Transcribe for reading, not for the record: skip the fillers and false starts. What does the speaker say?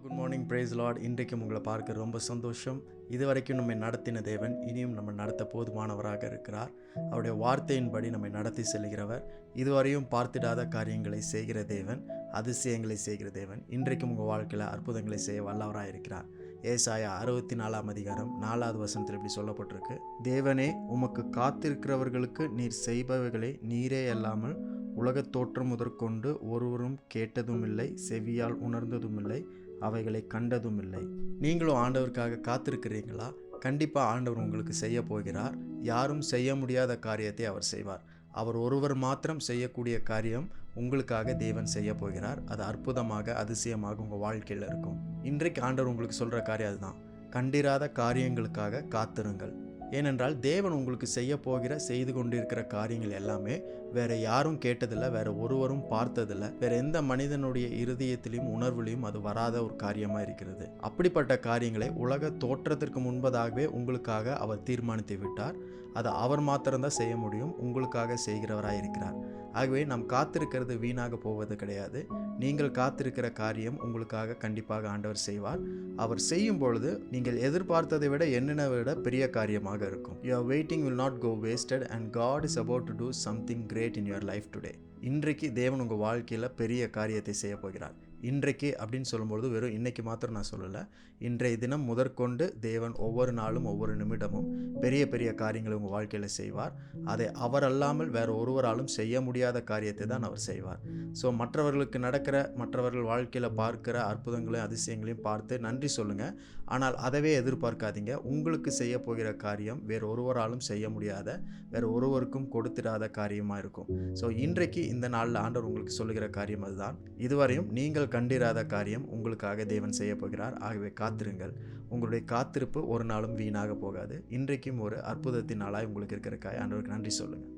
Good morning, price Lord. இன்றைக்கும் உங்களை பார்க்க ரொம்ப சந்தோஷம். இதுவரைக்கும் நம்மை நடத்தின தேவன் இனியும் நம்ம நடத்த போதுமானவராக இருக்கிறார். அவருடைய வார்த்தையின்படி நம்மை நடத்தி செல்கிறவர். இதுவரையும் பார்த்திடாத காரியங்களை செய்கிற தேவன், அதிசயங்களை செய்கிற தேவன் இன்றைக்கும் உங்கள் வாழ்க்கையில் அற்புதங்களை செய்ய வல்லவராக இருக்கிறார். ஏசாயா 64 அதிகாரம் 4வது வசனத்தில் இப்படி சொல்லப்பட்டிருக்கு: தேவனே, உமக்கு காத்திருக்கிறவர்களுக்கு நீர் செய்பவைகளை நீரே அல்லாமல் உலகத் தோற்றம் முதற்கொண்டு ஒருவரும் கேட்டதும் இல்லை, செவியால் உணர்ந்ததும் இல்லை, அவைகளை கண்டதும் இல்லை. நீங்களும் ஆண்டவருக்காக காத்திருக்கிறீங்களா? கண்டிப்பாக ஆண்டவர் உங்களுக்கு செய்ய போகிறார். யாரும் செய்ய முடியாத காரியத்தை அவர் செய்வார். அவர் ஒருவர் மாத்திரம் செய்யக்கூடிய காரியம் உங்களுக்காக தேவன் செய்ய போகிறார். அது அற்புதமாக, அதிசயமாக உங்கள் வாழ்க்கையில் இருக்கும். இன்றைக்கு ஆண்டவர் உங்களுக்கு சொல்கிற காரியம் அதுதான். கண்டிராத காரியங்களுக்காக காத்திருங்கள். ஏனென்றால் தேவன் உங்களுக்கு செய்து கொண்டிருக்கிற காரியங்கள் எல்லாமே வேற யாரும் கேட்டதில்லை, வேற ஒருவரும் பார்த்ததில்லை, வேற எந்த மனிதனுடைய இருதயத்திலையும் உணர்வுலையும் அது வராத ஒரு காரியமாக இருக்கிறது. அப்படிப்பட்ட காரியங்களை உலக தோற்றத்திற்கு முன்பதாகவே உங்களுக்காக அவர் தீர்மானித்து விட்டார். அதை அவர் மாத்திரம்தான் செய்ய முடியும். உங்களுக்காக செய்கிறவராக இருக்கிறார். ஆகவே நாம் காத்திருக்கிறது வீணாக போவது கிடையாது. நீங்கள் காத்திருக்கிற காரியம் உங்களுக்காக கண்டிப்பாக ஆண்டவர் செய்வார். அவர் செய்யும் பொழுது நீங்கள் எதிர்பார்த்ததை விட எண்ணெனை விட பெரிய காரியமாக இருக்கும். Your waiting will not go wasted and God is about to do something great in your life today. இன்றைக்கு தேவன் உங்கள் வாழ்க்கையில் பெரிய காரியத்தை செய்ய போகிறார். இன்றைக்கு அப்படின்னு சொல்லும்பொழுது வெறும் இன்னைக்கு மாத்திரம் நான் சொல்லலை. இன்றைய தினம் முதற்கொண்டு தேவன் ஒவ்வொரு நாளும் ஒவ்வொரு நிமிடமும் பெரிய பெரிய காரியங்களை உங்கள் வாழ்க்கையில் செய்வார். அதை அவர் அல்லாமல் வேறு ஒருவராலும் செய்ய முடியாத காரியத்தை தான் அவர் செய்வார். ஸோ மற்றவர்கள் வாழ்க்கையில் பார்க்கிற அற்புதங்களையும் அதிசயங்களையும் பார்த்து நன்றி சொல்லுங்கள். ஆனால் அதவே எதிர்பார்க்காதீங்க. உங்களுக்கு செய்ய போகிற காரியம் வேறு ஒருவராலும் செய்ய முடியாத, வேறு ஒருவருக்கும் கொடுத்திடாத காரியமாக இருக்கும். ஸோ இன்றைக்கு இந்த நாளில் ஆண்டவர் உங்களுக்கு சொல்லுகிற காரியம் அதுதான். இதுவரையும் நீங்கள் கண்டிராத காரியம் உங்களுக்காக தேவன் செய்ய போகிறார். ஆகவே காத்திருங்கள். உங்களுடைய காத்திருப்பு ஒரு நாளும் வீணாக போகாது. இன்றைக்கும் ஒரு அற்புதத்தின் நாளாய் உங்களுக்கு இருக்கிறக்காய் ஆண்டவருக்கு நன்றி சொல்லுங்கள்.